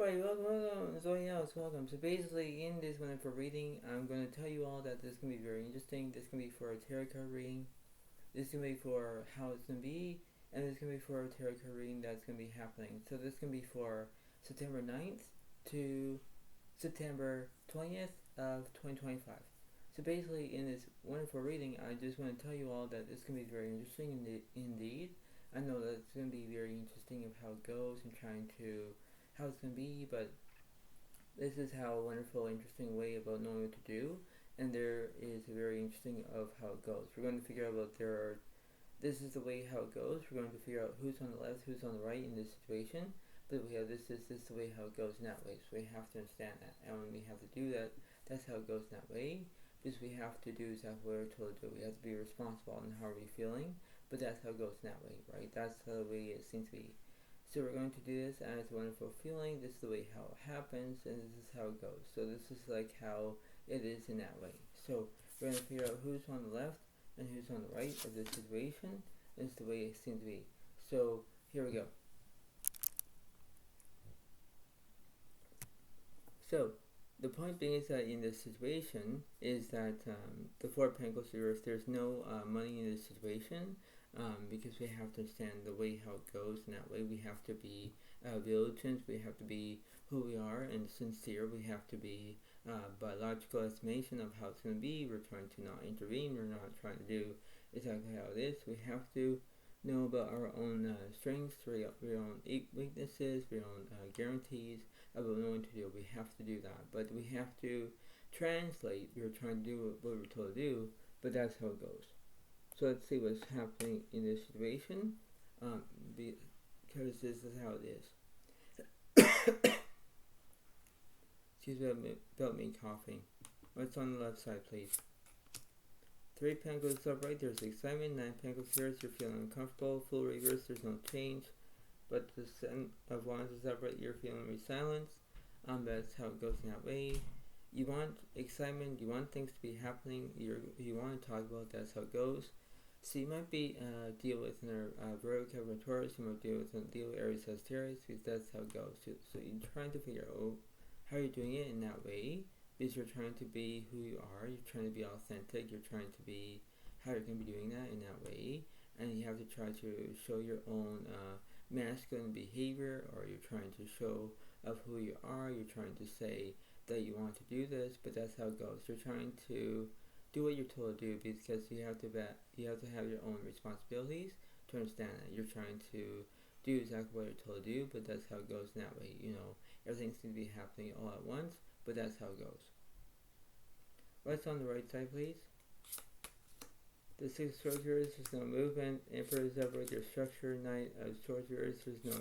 everybody, welcome, welcome. So basically, in this wonderful reading, I'm going to tell you all that this can be very interesting. This can be for a tarot card reading. This can be for how it's going to be, and this can be for a tarot card reading that's going to be happening. So this can be for September 9th to September 20th of 2025. So basically, in this wonderful reading, I just want to tell you all that this can be very interesting indeed. I know that it's going to be very interesting of how it goes and trying to how it's going to be, but this is how a wonderful, interesting way about knowing what to do, and there is a very interesting of how it goes. We're going to figure out this is the way how it goes. We're going to figure out who's on the left, who's on the right in this situation, but we have this is the way how it goes in that way, so we have to understand that, and when we have to do that, that's how it goes in that way, because we have to do exactly what we're told to do. We have to be responsible on how we're feeling, but that's how it goes in that way, right? That's the way it seems to be. So we're going to do this as a wonderful feeling. This is the way how it happens, and this is how it goes. So this is like how it is in that way. So we're going to figure out who's on the left and who's on the right of this situation. This is the way it seems to be. So here we go. So the point being is that in this situation is that the Four of Pentacles reversed, there's no money in this situation. Because we have to understand the way how it goes, and that way we have to be vigilant, we have to be who we are and sincere, we have to be by logical estimation of how it's going to be. We're trying to not intervene, we're not trying to do exactly how it is. We have to know about our own strengths, our own weaknesses, our own guarantees about knowing what to do. We have to do that, but we have to translate. We're trying to do what we're told to do, but that's how it goes. So let's see what's happening in this situation, because this is how it is. Excuse me about me coughing. What's on the left side, please? 3 Pentacles upright, there's excitement. 9 Pentacles here, you're feeling uncomfortable. Full reverse, there's no change. But the 7 of Wands is upright, you're feeling silence. That's how it goes in that way. You want excitement, you want things to be happening, you want to talk about, that's how it goes. So you might be deal with another Virgo, Capricorn, Taurus. You might deal with Aries, Sagittarius, because that's how it goes. So you're trying to figure out how you're doing it in that way, because you're trying to be who you are. You're trying to be authentic. You're trying to be how you're going to be doing that in that way, and you have to try to show your own masculine behavior, or you're trying to show of who you are. You're trying to say that you want to do this, but that's how it goes. You're trying to do what you're told to do, because you have to have your own responsibilities to understand that. You're trying to do exactly what you're told to do, but that's how it goes in that way. Everything's going to be happening all at once, but that's how it goes. What's on the right side, please? The 6 of Swords reversed, there's no movement. Emperor is upright, there's structure. Knight of Swords reversed, there's no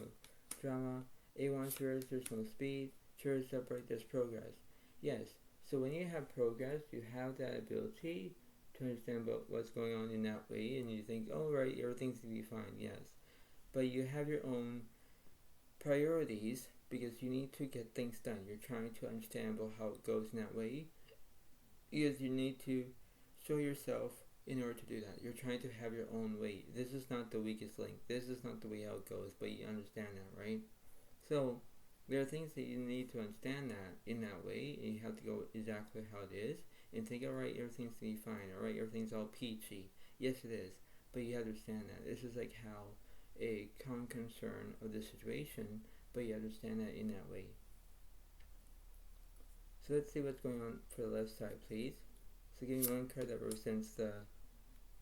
drama. 8 Wands reversed, there's no speed. Chariot upright, there's progress. Yes. So when you have progress, you have that ability to understand about what's going on in that way, and you think, oh right, everything's going to be fine, yes. But you have your own priorities, because you need to get things done. You're trying to understand about how it goes in that way, because you need to show yourself in order to do that. You're trying to have your own way. This is not the weakest link. This is not the way how it goes, but you understand that, right? So there are things that you need to understand that in that way, and you have to go exactly how it is, and think, alright, everything's going to be fine, alright, everything's all peachy. Yes, it is, but you have to understand that. This is like how a common concern of the situation, but you understand that in that way. So let's see what's going on for the left side, please. So give me one card that represents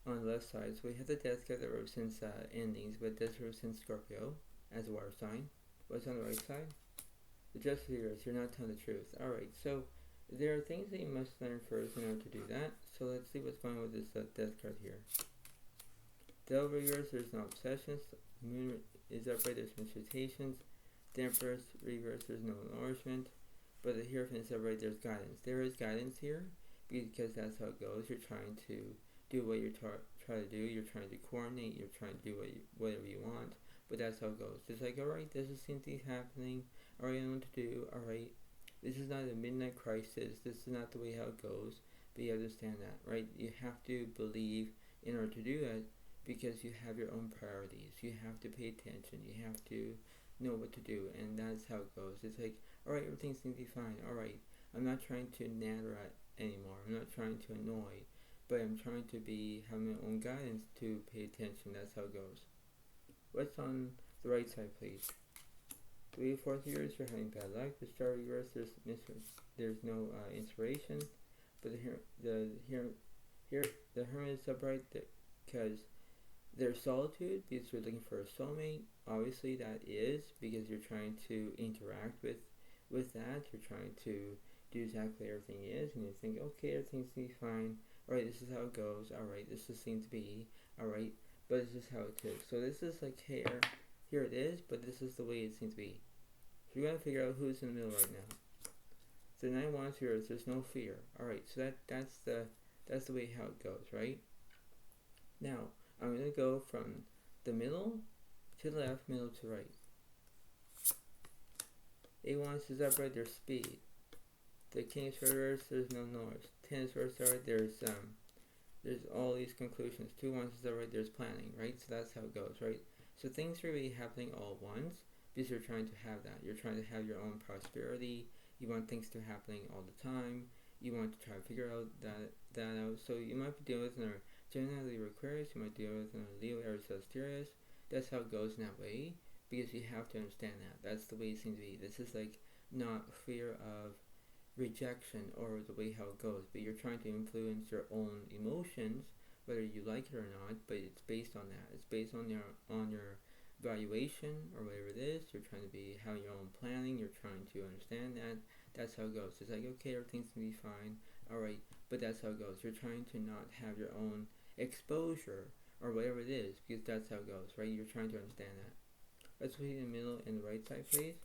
on the left side. So we have the Death card that represents endings, but this represents Scorpio as a water sign. What's on the right side? The Justice reverse, you're not telling the truth. Alright, so there are things that you must learn first in order to do that. So let's see what's going on with this Death card here. Devil reverse, there's no obsessions. The Moon is upright, there's miscitations. The Empress reverse, there's no nourishment. But the Hierophant is upright, there's guidance. There is guidance here, because that's how it goes. You're trying to do what you're trying to do. You're trying to coordinate. You're trying to do whatever you want. But that's how it goes. It's like, alright, this is something happening. Alright, I know what to do. Alright, this is not a midnight crisis. This is not the way how it goes. But you understand that, right? You have to believe in order to do that, because you have your own priorities. You have to pay attention. You have to know what to do, and that's how it goes. It's like, Alright, everything seems to be fine. Alright, I'm not trying to natter at anymore. I'm not trying to annoy, but I'm trying to have my own guidance to pay attention. That's how it goes. What's on the right side, please? 3 or 4 years, you're having bad luck. The star reverse, there's no inspiration. But the hermit is upright because there's solitude, because you're looking for a soulmate. Obviously, that is because you're trying to interact with that. You're trying to do exactly everything is, and you think, okay, everything seems to be fine. Alright, this is how it goes. Alright, this is seems to be. Alright, but this is how it is. So this is like here it is, but this is the way it seems to be. So you're going to figure out who's in the middle right now. So 9 wands here, there's no fear. Alright, so that's the way how it goes, right? Now, I'm going to go from the middle to the left, middle to right. 8 wands is upright, there's speed. The king is reversed, there's no noise. 10 is reversed, alright, there's all these conclusions. 2 wands is upright, there's planning, right? So that's how it goes, right? So things are really happening all at once because you're trying to have that. You're trying to have your own prosperity. You want things to happening all the time. You want to try to figure out that out. So you might be dealing with another Gemini, Libra, Aquarius. You might deal with another Leo, Aries, Sagittarius. That's how it goes in that way because you have to understand that. That's the way it seems to be. This is like not fear of rejection or the way how it goes, but you're trying to influence your own emotions, whether you like it or not. But it's based on that. It's based on your valuation or whatever it is. You're trying to have your own planning. You're trying to understand that. That's how it goes. It's like, okay, everything's gonna be fine. Alright, but that's how it goes. You're trying to not have your own exposure or whatever it is because that's how it goes, right? You're trying to understand that. Let's put it in the middle and the right side, please.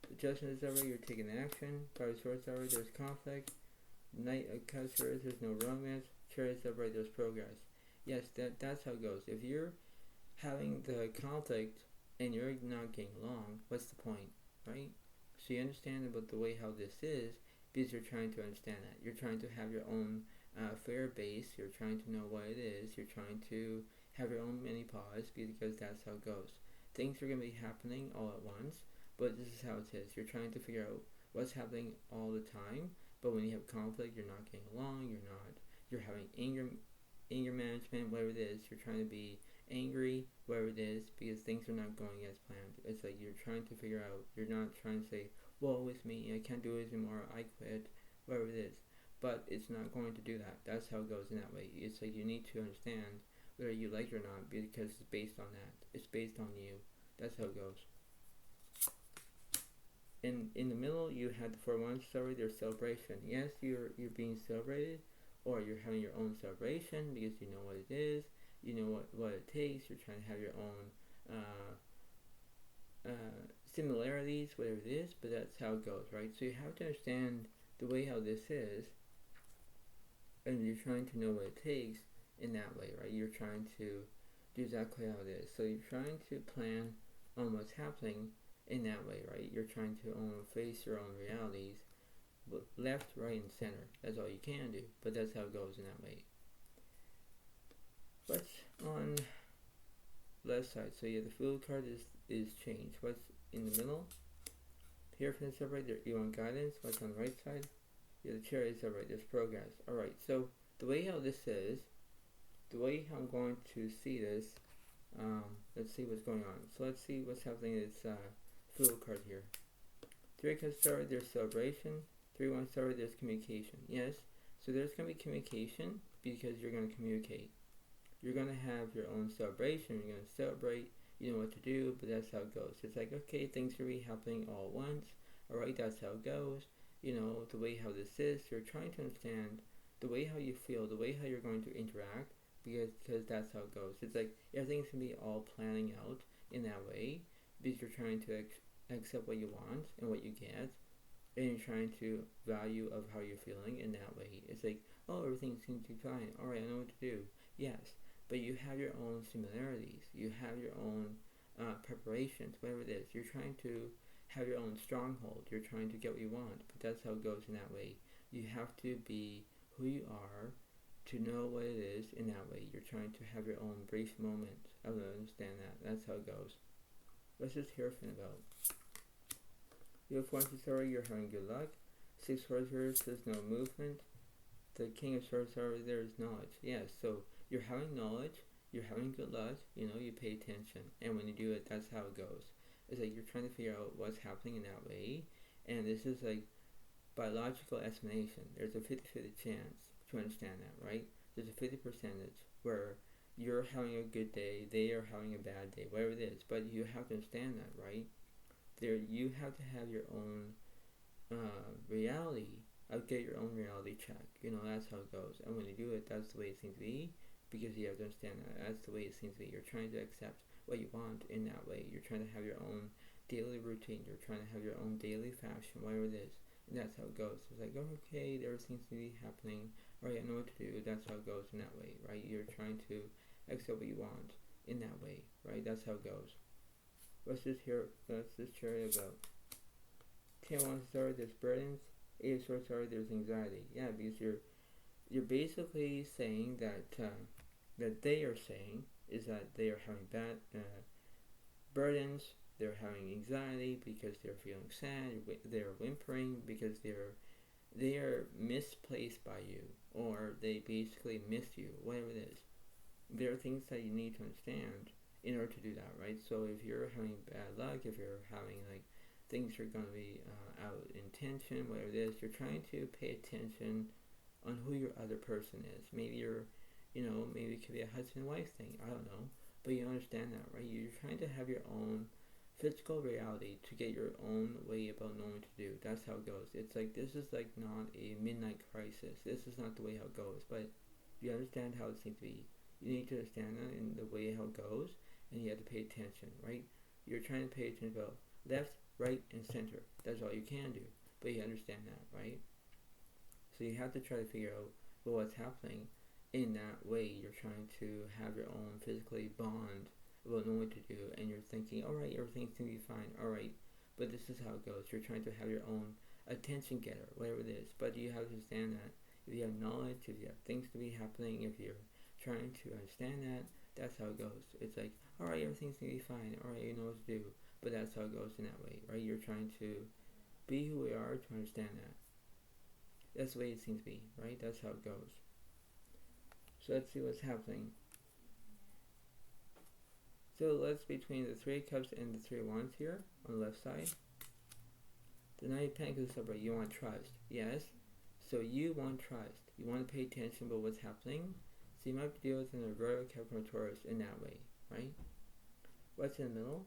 The judgment is over, you're taking action. Five of Swords over, there's conflict. Knight of Cups, there's no romance. Chariot over, there's progress. Yes, that's how it goes. If you're having the conflict and you're not getting along, what's the point, right? So you understand about the way how this is because you're trying to understand that. You're trying to have your own fair base. You're trying to know what it is. You're trying to have your own mini pause because that's how it goes. Things are going to be happening all at once, but this is how it is. You're trying to figure out what's happening all the time, but when you have conflict, you're not getting along. You're having anger management, whatever it is. You're trying to be angry, whatever it is, because things are not going as planned. It's like you're trying to figure out. You're not trying to say, "Well, with me, I can't do it anymore. I quit," whatever it is. But it's not going to do that. That's how it goes in that way. It's like you need to understand whether you like it or not because it's based on that. It's based on you. That's how it goes. In the middle, you had the 4 wands story. There's celebration. Yes, you're being celebrated, or you're having your own celebration because you know what it is. You know what it takes. You're trying to have your own similarities, whatever it is, but that's how it goes, right? So you have to understand the way how this is, and you're trying to know what it takes in that way, right? You're trying to do exactly how it is. So you're trying to plan on what's happening in that way, right? You're trying to face your own realities, left, right, and center. That's all you can do, but that's how it goes in that way. What's on left side? So yeah, the Fool card is changed. What's in the middle? Here from the separate, you want guidance. What's on the right side? Yeah, the Chariot is upright. There's progress. Alright, so the way how this is, the way how I'm going to see this, let's see what's going on. So let's see what's happening in this Fool card here. 3 can start, there's celebration. 3 1 start, there's communication. Yes, so there's going to be communication because you're going to communicate. You're going to have your own celebration. You're going to celebrate. You know what to do, but that's how it goes. It's like, okay, things are really happening all at once. Alright, that's how it goes. You know, the way how this is. You're trying to understand the way how you feel, the way how you're going to interact, because that's how it goes. It's like everything's going to be all planning out in that way because you're trying to accept what you want and what you get, and you're trying to value of how you're feeling in that way. It's like, oh, everything seems to be fine. Alright, I know what to do. Yes. But you have your own similarities. You have your own preparations, whatever it is. You're trying to have your own stronghold. You're trying to get what you want. But that's how it goes in that way. You have to be who you are to know what it is in that way. You're trying to have your own brief moment. I don't understand that. That's how it goes. What's this Hierophant about? You have 1 Swords, you're having good luck. 6 Swords here says no movement. The King of Swords there is knowledge. Yes, so you're having knowledge, you're having good luck, you pay attention. And when you do it, that's how it goes. It's like you're trying to figure out what's happening in that way. And this is like biological explanation. There's a 50-50 chance to understand that, right? There's a 50% where you're having a good day, they are having a bad day, whatever it is. But you have to understand that, right? You have to have your own reality. Get your own reality check. That's how it goes. And when you do it, that's the way it seems to be. Because you have to understand that that's the way it seems to be. You're trying to accept what you want in that way. You're trying to have your own daily routine. You're trying to have your own daily fashion, whatever it is. And that's how it goes. It's like, oh, okay, there seems to be happening. All right, I know what to do. That's how it goes in that way, right? You're trying to accept what you want in that way, right? That's how it goes. What's this chariot about? 10 Wands Star, there's burdens. 8 of Swords Star, there's anxiety. Yeah, because you're basically saying that that they are saying is that they are having bad burdens. They're having anxiety because they're feeling sad. They're whimpering because they are misplaced by you, or they basically miss you, whatever it is. There are things that you need to understand in order to do that, right? So if you're having bad luck, if you're having like things are going to be out in tension, whatever it is, you're trying to pay attention on who your other person is. Maybe maybe it could be a husband-wife thing, I don't know, but you understand that, right? You're trying to have your own physical reality to get your own way about knowing what to do. That's how it goes. It's like, this is like not a midnight crisis. This is not the way how it goes, but you understand how it seems to be. You need to understand that in the way how it goes, and you have to pay attention, right? You're trying to pay attention about left, right, and center. That's all you can do, but you understand that, right? So you have to try to figure out what's happening in that way. You're trying to have your own physically bond about knowing what to do, and you're thinking, alright, everything's going to be fine, alright, but this is how it goes. You're trying to have your own attention getter, whatever it is, but you have to understand that if you have knowledge, if you have things to be happening, if you're trying to understand that, that's how it goes. It's like, alright, everything's going to be fine, alright, you know what to do, but that's how it goes in that way, right? You're trying to be who we are to understand that. That's the way it seems to be, right? That's how it goes. So let's see what's happening. So let's between the 3 of Cups and the 3 of Wands here on the left side. The Knight of Pentacles is upright. You want trust. Yes. So you want trust. You want to pay attention about what's happening. So you might be dealing with an Virgo, Capricorn, Taurus in that way, right? What's in the middle?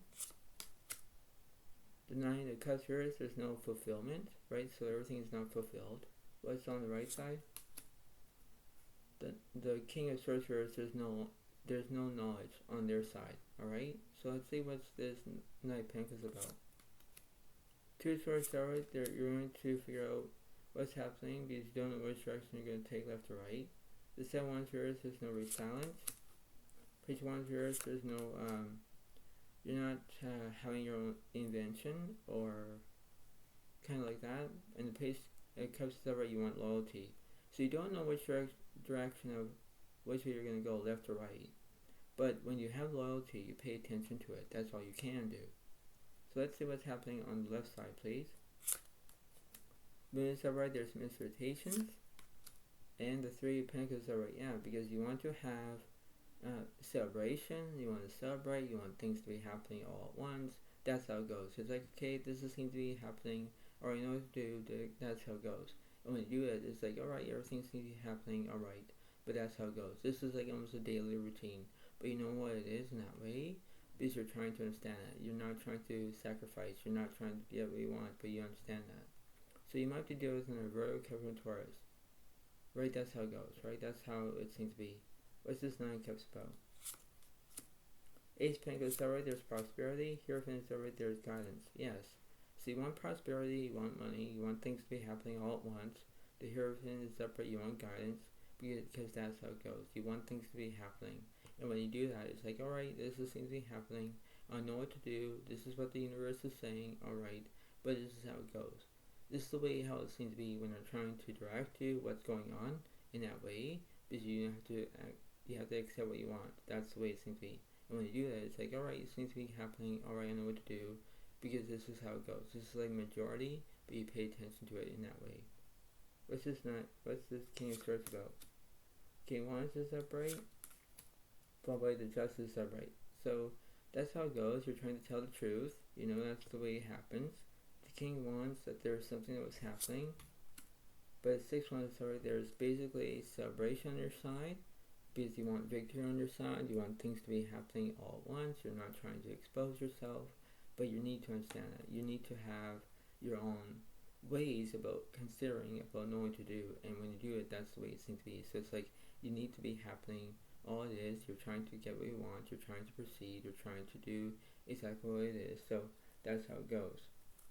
The Nine of Cups here is there's no fulfillment, right? So everything is not fulfilled. What's on the right side? The King of Swords here is there's no knowledge on their side, alright? So let's see what's this Knight of Pentacles about. 2 Swords Star, you're going to figure out what's happening because you don't know which direction you're going to take, left or right. The 7 Wands here, there's no silence. Page 1 here, there's no, you're not having your own invention or kind of like that. And the Page of Cups is upright, you want loyalty. So you don't know which direction of which way you're going to go, left or right. But when you have loyalty, you pay attention to it. That's all you can do. So let's see what's happening on the left side, please. Moon is upright, there's misrotations. And the 3 of Pentacles is upright, yeah, because you want to have celebration, you want to celebrate, you want things to be happening all at once. That's how it goes. It's like, okay, this seems to be happening, or you know what to do, that's how it goes. And when you do it, it's like, alright, everything seems to be happening, alright. But that's how it goes. This is like almost a daily routine. But you know what it is in that way? Because you're trying to understand it. You're not trying to sacrifice. You're not trying to get what you want, but you understand that. So you might be dealing with an Virgo, Capricorn, Taurus. Right, that's how it goes, right? That's how it seems to be. What's this 9 of Cups about? Ace of Pentacles is alright, there's prosperity. Hierophant is alright, there's guidance. Yes. So you want prosperity, you want money, you want things to be happening all at once. The Hierophant is upright, you want guidance. Because that's how it goes. You want things to be happening. And when you do that, it's like, alright, this seems to be happening. I know what to do. This is what the universe is saying. Alright. But this is how it goes. This is the way how it seems to be when they're trying to direct you what's going on in that way. Because you have to accept what you want. That's the way it seems to be. And when you do that, it's like, alright, it seems to be happening. Alright, I know what to do. because this is how it goes. This is like majority, but you pay attention to it in that way. What's this King of Swords about? King of Wands is upright, followed by the Justice is upright. So that's how it goes. You're trying to tell the truth. You know, that's the way it happens. The King of Wands, that there's something that was happening. But 6 Wands, there's basically a celebration on your side, because you want victory on your side. You want things to be happening all at once. You're not trying to expose yourself, but you need to understand that. You need to have your own ways about considering, about knowing what to do, and when you do it, that's the way it seems to be. So it's like you need to be happening. All it is, you're trying to get what you want. You're trying to proceed. You're trying to do exactly what it is. So that's how it goes.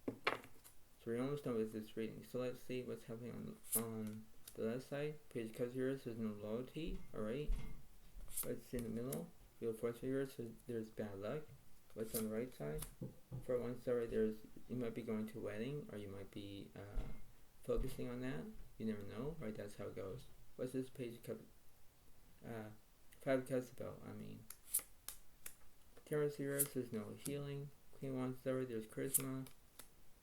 So we're almost done with this reading. So let's see what's happening on the left side. Page of Cups yours, there's no loyalty. Alright. What's in the middle? Wheel of Fortune yours, so there's bad luck. What's on the right side? For one side, you might be going to a wedding, or you might be focusing on that. You never know, right? That's how it goes. What's this Page of Cups? 5 of Cups about? Taurus yours, there's no healing. Queen of Wands there's charisma.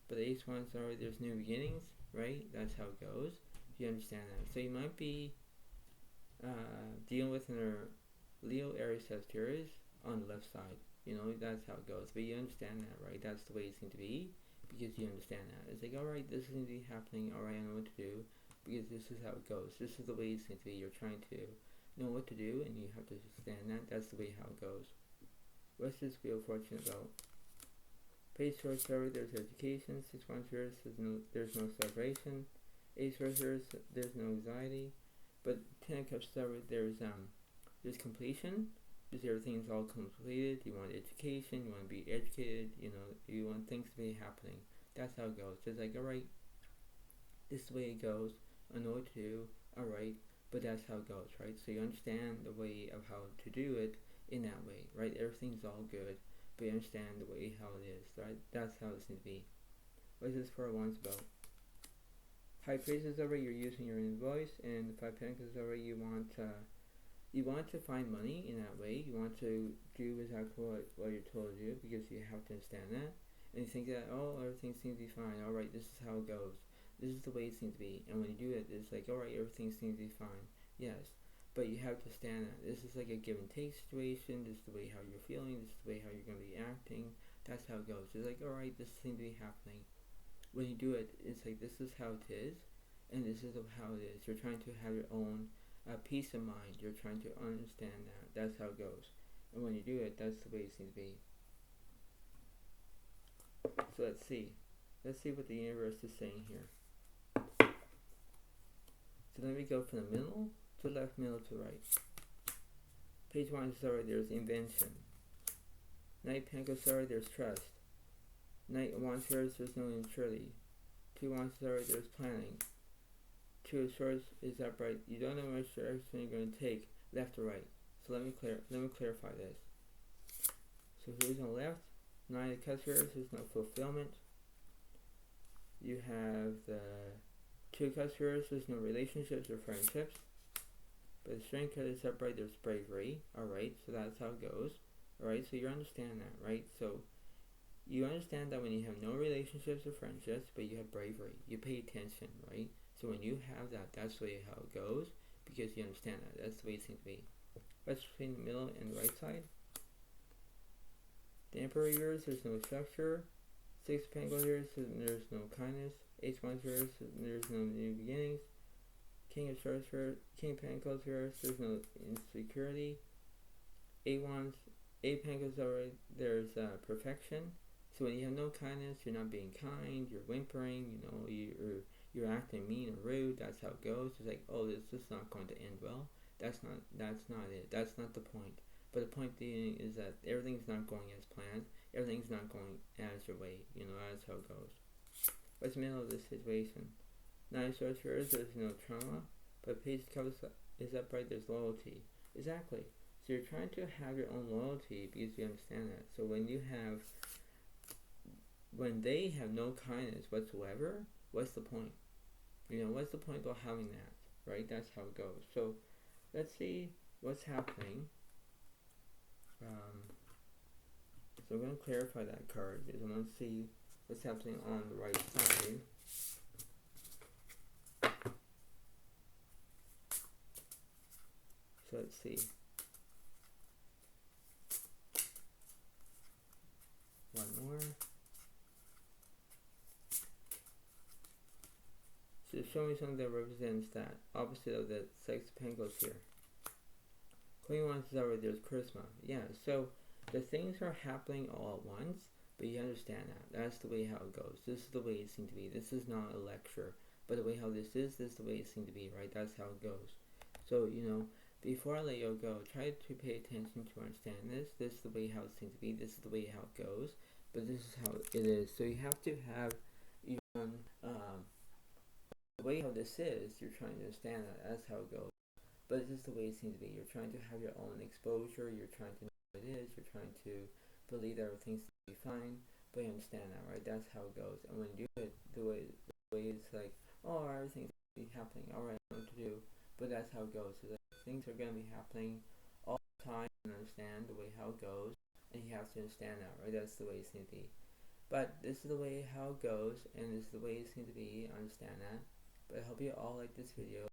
But the Ace of Wands there's new beginnings, right? That's how it goes. If you understand that. So you might be dealing with another Leo, Aries, Sagittarius on the left side. You know, that's how it goes. But you understand that, right? That's the way it seems to be, because you understand that. It's like, alright, this is going to be happening. Alright, I know what to do, because this is how it goes. This is the way it seems to be. You're trying to know what to do, and you have to understand that. That's the way how it goes. What's this Wheel of Fortune about? Page of Swords, there's education. 6 Wands, there's no celebration. Ace of Swords, there's no anxiety. But 10 of Cups, there's completion, because everything's all completed. You want education, you want to be educated, you know, you want things to be happening. That's how it goes. It's like, alright, this is the way it goes. I know what to do, alright, but that's how it goes, right? So you understand the way of how to do it in that way, right? Everything's all good, but you understand the way how it is, right? That's how it's going to be. What is this for Wands about? High praises over, you're using your inner voice, and the 5 Pentacles over, you want to find money in that way. You want to do exactly what you're told to do, because you have to understand that. And you think that, oh, everything seems to be fine. Alright, this is how it goes. This is the way it seems to be. And when you do it, it's like, alright, everything seems to be fine. Yes. But you have to stand that. This is like a give and take situation. This is the way how you're feeling. This is the way how you're going to be acting. That's how it goes. It's like, alright, this seems to be happening. When you do it, it's like, this is how it is. And this is how it is. You're trying to have your own peace of mind. You're trying to understand that. That's how it goes. And when you do it, that's the way it seems to be. So let's see. Let's see what the universe is saying here. So let me go from the middle to left, middle to right. Page 1 is already, there's invention. Knight of Pentacles, there's trust. Knight of Wands, there's no immaturity. 2 Wands, there's planning. 2 of Swords is upright. You don't know which direction you're going to take, left or right. So let me clarify this. So who's on the left? 9 of Cups, there's no fulfillment. You have the 2 of Cups, there's no relationships or friendships. But the Strength card is upright, there's bravery. Alright, so that's how it goes. Alright, so you understand that, right? So you understand that when you have no relationships or friendships, but you have bravery, you pay attention, right? So when you have that, that's the way how it goes, because you understand that. That's the way it seems to be. What's between the middle and the right side? The Emperor yours, there's no structure. 6 of Pentacles yours, there's no kindness. Ace of Wands yours, there's no new beginnings. King of Swords yours, King of Pentacles yours, there's no insecurity. 8 Wands, 8 Pentacles already, there's perfection. So when you have no kindness, you're not being kind, you're whimpering, you know, you're acting mean or rude. That's how it goes. It's like, oh, this is not going to end well. That's not it. That's not the point. But the point being is that everything's not going as planned. Everything's not going as your way. You know, that's how it goes. What's the middle of this situation? 9 of Swords, there's no trauma. But Page of Cups is upright, there's loyalty. Exactly. So you're trying to have your own loyalty, because you understand that. So when they have no kindness whatsoever, what's the point? You know, what's the point of having that, right? That's how it goes. So let's see what's happening. So I'm going to clarify that card because I want to see what's happening on the right side. So let's see. One more. So show me something that represents that opposite of the Six of Pentacles here. Queen Wands is already there's charisma. Yeah, so the things are happening all at once, but you understand that. That's the way how it goes. This is the way it seems to be. This is not a lecture, but the way how this is the way it seems to be, right? That's how it goes. So, you know, before I let you go, try to pay attention to understand this. This is the way how it seems to be. This is the way how it goes, but this is how it is. So you have to have your own, the way how this is, you're trying to understand that. That's how it goes. But this is the way it seems to be. You're trying to have your own exposure. You're trying to know what it is. You're trying to believe that everything's going to be fine. But you understand that, right? That's how it goes. And when you do it, the way it's like, oh, everything's going to be happening. All right, I know what to do. But that's how it goes. So that things are going to be happening all the time. And understand the way how it goes. And you have to understand that, right? That's the way it seems to be. But this is the way how it goes. And this is the way it seems to be. Understand that. But I hope you all like this video.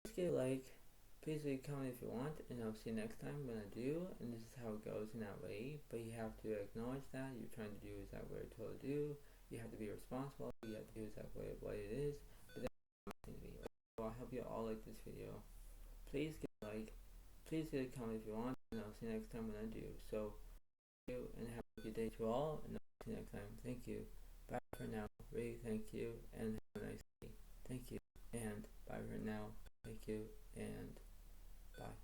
Please give a like, please leave a comment if you want, and I'll see you next time when I do. And this is how it goes in that way. But you have to acknowledge that you're trying to do exactly what you're told to do. You have to be responsible. You have to do exactly what it is. But that's what it's going to be. So I hope you all like this video. Please give a like, please leave a comment if you want, and I'll see you next time when I do. So thank you, and have a good day to all, and I'll see you next time. Thank you. Bye for now. Really, thank you, and have a nice day. Thank you, and bye for now. Thank you, and bye.